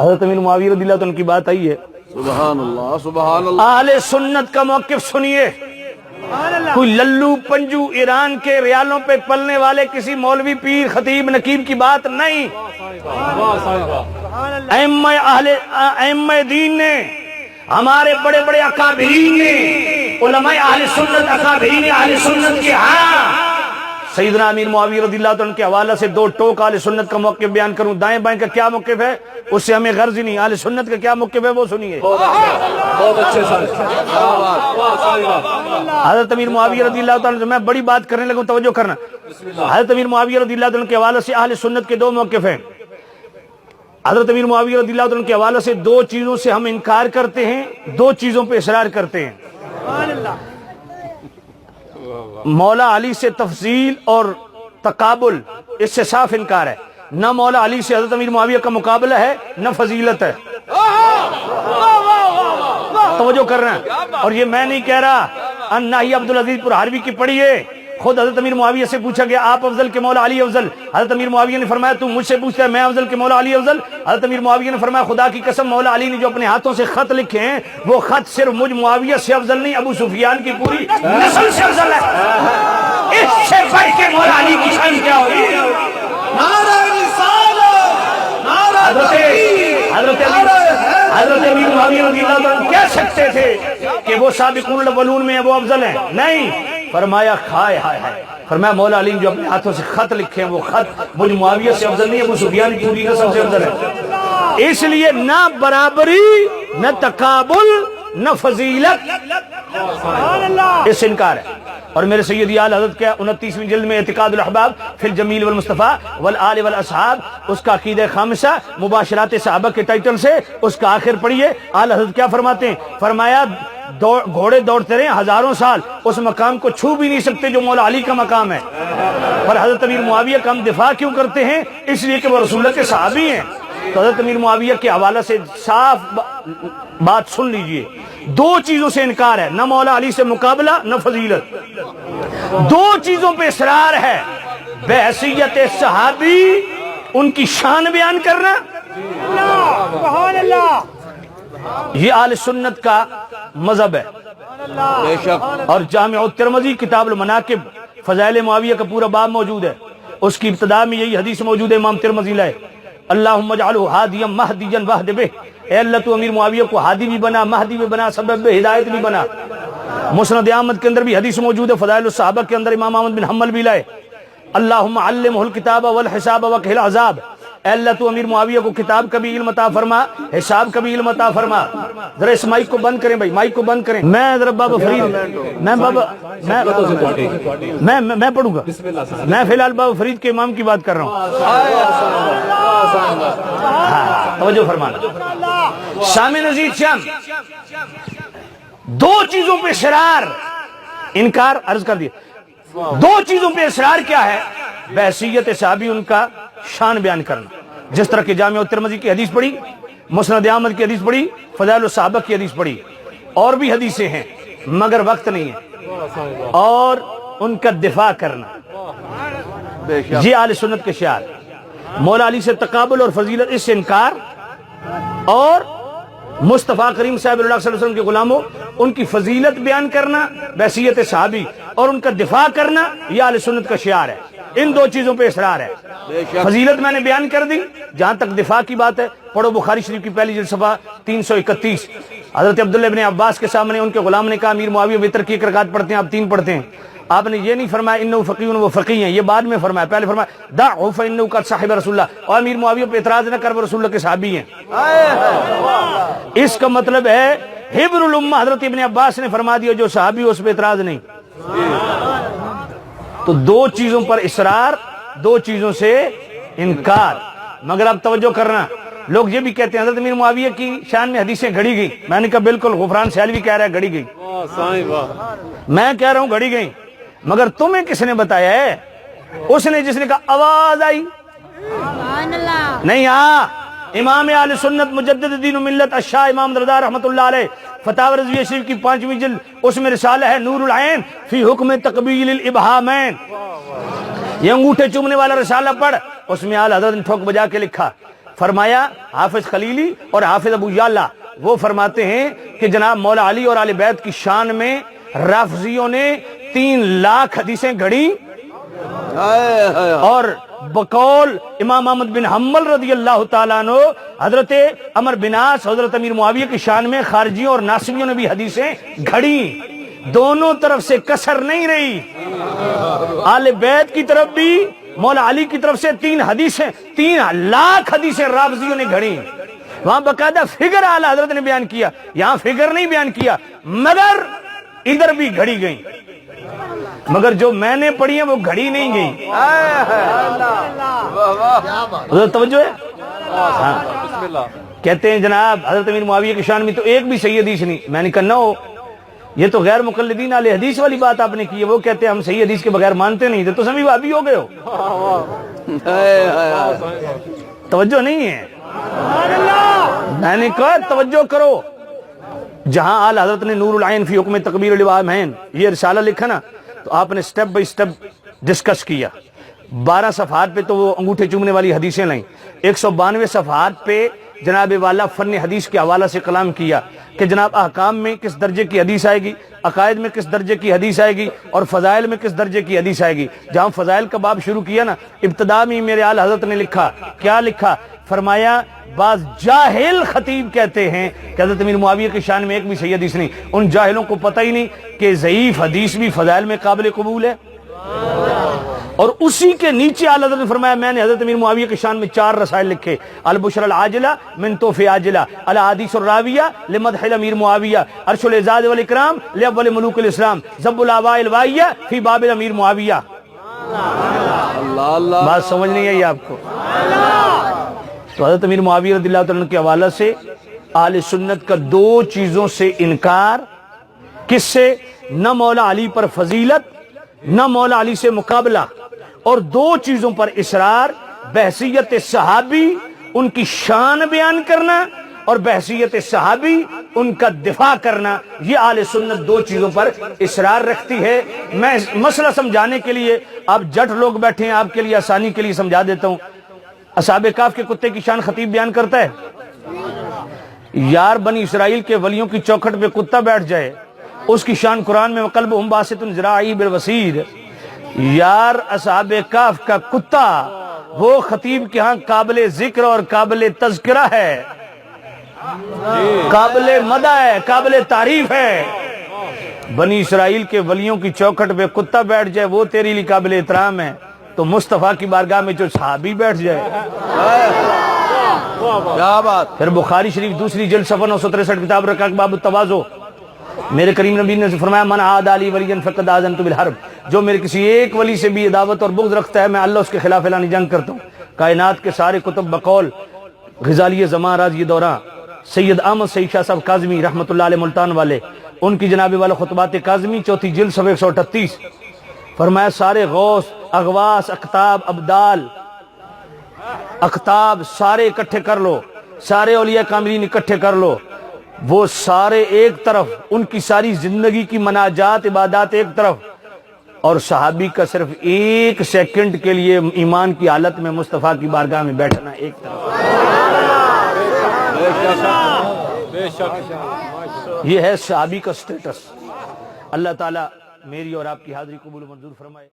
حضرت امیر معاویہ رضی اللہ عنہ کی بات آئی ہے. سبحان اللہ سبحان اللہ. اہل سنت کا موقف سنیے. کوئی للو پنجو ایران کے ریالوں پہ پلنے والے کسی مولوی پیر خطیب نقیب کی بات نہیں. ائمہ دین نے، ہمارے بڑے بڑے اکابرین نے، علماء اہل سنت، اکابرین اہل سنت کے ہاں سیدنا امیر معاویہ رضی اللہ عنہ کے حوالے سے دو ٹوک اہل سنت کا موقف بیان کروں. دائیں بائیں کا کیا موقف ہے اس سے ہمیں غرض ہی نہیں. اہل سنت کا کیا موقف ہے وہ سنیے. بہت اچھے سر. حضرت امیر معاویہ رضی اللہ عنہ، میں بڑی بات کرنے لگوں، توجہ کرنا. حضرت امیر معاویہ رضی اللہ عنہ کے حوالے سے اہل سنت کے دو موقف ہیں. حضرت امیر معاویہ رضی اللہ عنہ کے حوالے سے دو چیزوں سے ہم انکار کرتے ہیں، دو چیزوں پہ اصرار کرتے ہیں. مولا علی سے تفضیل اور تقابل، اس سے صاف انکار ہے. نہ مولا علی سے حضرت امیر معاویہ کا مقابلہ ہے، نہ فضیلت ہے. توجہ کر رہے ہیں. اور یہ میں نہیں کہہ رہا، الناہی عبدالعزیز پرہاروی کی پڑھیے. خود حضرت امیر معاویہ سے پوچھا گیا آپ افضل کے مولا علی افضل؟ حضرت امیر معاویہ نے فرمایا تو مجھ سے پوچھتا ہے میں افضل کے مولا علی افضل؟ حضرت امیر معاویہ نے فرمایا خدا کی قسم مولا علی نے جو اپنے ہاتھوں سے خط لکھے ہیں وہ خط صرف مجھ معاویہ سے افضل نہیں، ابو سفیان کی پوری نسل سے افضل ہے. اس سے بڑھ کے مولا علی کی شان کیا ہوگی؟ حضرت امیر معاویہ رضی اللہ عنہ کہہ سکتے تھے کہ وہ سابقون الاولون میں وہ افضل ہیں؟ نہیں. فرمایا ہائے ہائے ہائے، فرمایا مولا علی جو اپنے ہاتھوں سے خط لکھے ہیں وہ خط مجھ معاویہ سے افضل نہیں، ابو سفیان کی پوری نسل سے افضل ہے. اس لیے نہ برابری، نہ تقابل، نہ فضیلت، اس انکار ہے. اور میرے سیدی اعلی حضرت کے 29ویں جلد میں اعتقاد الاحباب فی الجمیل والمصطفیٰ والآل والاصحاب، اس کا عقیدہ خامسہ مباشرات صحابہ کے ٹائٹل سے اس کا آخر پڑھیے. اعلی حضرت کیا فرماتے ہیں؟ فرمایا گھوڑے دوڑتے رہے ہزاروں سال، اس مقام کو چھو بھی نہیں سکتے جو مولا علی کا مقام ہے. پر حضرت امیر معاویہ کا ہم دفاع کیوں کرتے ہیں؟ اس لیے کہ وہ رسول اللہ کے صحابی ہیں. تو حضرت امیر معاویہ کے حوالے سے صاف بات سن لیجئے. دو چیزوں سے انکار ہے، نہ مولا علی سے مقابلہ، نہ فضیلت. دو چیزوں پہ اصرار ہے، بحیثیت صحابی ان کی شان بیان کرنا، یہ اہل سنت کا مذہب ہے. اور جامع الترمذی کتاب المناقب فضائل معاویہ کا پورا باب موجود ہے. اس کی ابتدا میں یہی حدیث موجود ہے، امام ترمذی لائے اللہم اجعلہ ہادیا مہدیا واہد بہ، اے اللہ تو امیر معاویہ کو ہادی بھی بنا، مہدی بھی بنا، سبب ہدایت بھی بنا. مسند احمد کے اندر بھی حدیث موجود ہے، فضائل الصحابہ کے اندر امام احمد بن حنبل بھی لائے اللہم علمہ الکتاب والحساب وقہ العذاب، اے اللہ تو امیر معاویہ کو کتاب کا بھی علم عطا فرما، حساب کا بھی علم عطا فرما. ذرا اس مائک کو بند کریں بھائی، مائک کو بند کریں. میں ذرا بابا فرید، میں پڑھوں گا. میں فی الحال بابا فرید کے امام کی بات کر رہا ہوں. توجہ فرمانا. سامع نزید شام، دو چیزوں پہ اصرار، انکار عرض کر دیا. دو چیزوں پہ اصرار کیا ہے؟ بحیثیت صحابی ان کا شان بیان کرنا. جس طرح کہ جامع الترمذی کی حدیث پڑھی، مسند احمد کی حدیث پڑھی، فضائل الصحابہ کی حدیث پڑھی، اور بھی حدیثیں ہیں مگر وقت نہیں ہے. اور ان کا دفاع کرنا، یہ اہل سنت کے شعار. مولا علی سے تقابل اور فضیلت، اس سے انکار. اور مصطفیٰ کریم صاحب اللہ صلی اللہ علیہ وسلم کے غلاموں ان کی فضیلت بیان کرنا، بحیثیت صحابی، اور ان کا دفاع کرنا، یہ اہل سنت کا شعار ہے. ان دو چیزوں پہ اصرار ہے. فضیلت میں نے بیان کر دی. جہاں تک دفاع کی بات ہے، پڑھو بخاری شریف کی پہلی جلد صفحہ 331. حضرت عبداللہ ابن عباس کے سامنے ان کے غلام نے کہا امیر معاویہ وتر کی ایک رکعت پڑھتے ہیں، آپ 3 پڑھتے ہیں. آپ نے یہ نہیں فرمایا انہ فقیہ وہ فقیہ ہیں، یہ بعد میں فرمایا. پہلے فرمایا دعہ فانہ قد صاحب رسول اللہ، اور امیر معاویہ پہ اعتراض نہ کر، وہ رسول اللہ کے صحابی ہیں. اس کا مطلب ہے حبر الامہ حضرت ابن عباس نے فرما دیا جو صحابی اس پہ اعتراض نہیں. تو دو چیزوں پر اصرار، دو چیزوں سے انکار. مگر اب توجہ کرنا، لوگ یہ بھی کہتے ہیں حضرت امیر معاویہ کی شان میں حدیثیں گھڑی گئی. میں نے کہا بالکل، غفران سیالوی کہہ رہا ہے گھڑی گئی. میں کہہ رہا ہوں گھڑی گئی، مگر تمہیں کس نے بتایا ہے؟ اس نے جس نے کہا آواز آئی نہیں. ہاں امام اہل سنت مجدد دین و ملت الشاہ امام رضا رحمۃ اللہ علیہ فتاوی رضویہ شریف کی 5ویں جلد، اس میں رسالہ ہے نور العین فی حکم تقبیل الابہامین. یہ انگوٹھے چومنے والا رسالہ پڑھ، اس میں اعلی حضرت نے ٹھوک بجا کے لکھا فرمایا حافظ خلیلی اور حافظ ابو یعلا وہ فرماتے ہیں کہ جناب مولا علی اور آل بیت کی شان میں رافضیوں نے 3 لاکھ حدیثیں گھڑی، اور بقول امام احمد بن حنبل رضی اللہ تعالیٰ عنہ حضرت عمر بن عاص حضرت امیر معاویہ کی شان میں خارجیوں اور ناصبیوں نے بھی حدیثیں گھڑی، دونوں طرف سے کسر نہیں رہی۔ آل بیت کی طرف بھی مولا علی کی طرف سے 3 لاکھ حدیثیں رافضیوں نے گھڑی، وہاں باقاعدہ فگر اعلی حضرت نے بیان کیا، یہاں فگر نہیں بیان کیا، مگر ادھر بھی گھڑی گئی، مگر جو میں نے پڑھی ہیں وہ گھڑی نہیں گئی۔ حضرت توجہ ہے؟ ہاں۔ کہتے ہیں جناب حضرت امیر معاویہ کی شان میں تو ایک بھی صحیح حدیث نہیں، میں نے کہا نہ ہو، یہ تو غیر مقلدین اہل حدیث والی بات آپ نے کی ہے، وہ کہتے ہیں ہم صحیح حدیث کے بغیر مانتے نہیں، تو سبھی وہابی ہو گئے ہو۔ توجہ نہیں ہے، میں نے کہا توجہ کرو۔ جہاں آل حضرت نے نور العین فی حکم تکبیر الامامین یہ رسالہ لکھا نا، تو آپ نے سٹیپ بائی سٹیپ ڈسکس کیا، 12 صفحات پہ تو وہ انگوٹھے چومنے والی حدیثیں لائیں، 192 صفحات پہ جناب والا فن حدیث کے حوالہ سے کلام کیا کہ جناب احکام میں کس درجے کی حدیث آئے گی، عقائد میں کس درجے کی حدیث آئے گی، اور فضائل میں کس درجے کی حدیث آئے گی۔ جہاں فضائل کا باب شروع کیا نا، ابتدا میں میرے آل حضرت نے لکھا، کیا لکھا؟ فرمایا بعض جاہل خطیب کہتے ہیں کہ حضرت امیر معاویہ کی شان میں ایک بھی صحیح حدیث نہیں، ان جاہلوں کو پتہ ہی نہیں کہ ضعیف حدیث بھی فضائل میں قابل قبول ہے۔ اور اسی کے نیچے اعلی حضرت نے فرمایا میں نے حضرت امیر معاویہ کی شان میں 4 رسائل لکھے، البشر العاجلہ من توف عاجلہ، الاحادیث الراویہ لمدح الامیر معاویہ، عرش الاعزاز والاکرام لاول ملوک الاسلام، ذب الاعواء الواہیہ فی باب الامیر معاویہ۔ بات سمجھ نہیں آئی آپ کو؟ تو حضرت امیر معاویہ رضی اللہ تعالیٰ عنہ کے حوالہ سے اہل سنت کا 2 چیزوں سے انکار، کس سے؟ نہ مولا علی پر فضیلت، نہ مولا علی سے مقابلہ، اور 2 چیزوں پر اصرار، بحثیت صحابی ان کی شان بیان کرنا، اور بحثیت صحابی ان کا دفاع کرنا۔ یہ اہل سنت 2 چیزوں پر اصرار رکھتی ہے۔ میں مسئلہ سمجھانے کے لیے، آپ جٹ لوگ بیٹھے ہیں، آپ کے لیے آسانی کے لیے سمجھا دیتا ہوں۔ اصحاب کہف کے کتے کی شان خطیب بیان کرتا ہے، یار بنی اسرائیل کے ولیوں کی چوکھٹ پہ کتا بیٹھ جائے، اس کی شان قرآن میں وَقَلْبُهُمْ بَاسِطٌ ذِرَاعِهِ بِالْوَصِيدِ۔ یار اصحاب کہف کا کتا وہ خطیب کے ہاں قابل ذکر اور قابل تذکرہ ہے، قابل مدح ہے، قابل تعریف ہے۔ بنی اسرائیل کے ولیوں کی چوکھٹ پہ کتا بیٹھ جائے وہ تیرے لیے قابل احترام ہے، تو مصطفیٰ کی بارگاہ میں جو صحابی بیٹھ جائے، کیا بات۔ پھر بخاری شریف 2 جلد صفحہ 963 کتاب رکھا باب التواضع، میرے کریم نبی نے فرمایا من عاد علی ولی فقد آذنت بالحرب، جو میرے کسی ایک ولی سے بھی عداوت اور بغض رکھتا ہے میں اللہ اس کے خلاف اعلان جنگ کرتا ہوں۔ کائنات کے سارے کتب بقول غزالی زمان راضی دوراں سید احمد سعید شاہ صاحب کاظمی رحمۃ اللہ علیہ ملتان والے، ان کی جناب والا خطبات کاظمی 4 جلد صفحہ 138، فرمایا سارے غوث اغواس اقطاب ابدال اقطاب سارے اکٹھے کر لو، سارے اولیاء کاملین اکٹھے کر لو، وہ سارے ایک طرف، ان کی ساری زندگی کی مناجات عبادات ایک طرف، اور صحابی کا صرف 1 سیکنڈ کے لیے ایمان کی حالت میں مصطفیٰ کی بارگاہ میں بیٹھنا ایک طرف۔ یہ ہے صحابی کا سٹیٹس۔ اللہ تعالیٰ میری اور آپ کی حاضری قبول و منظور فرمائے۔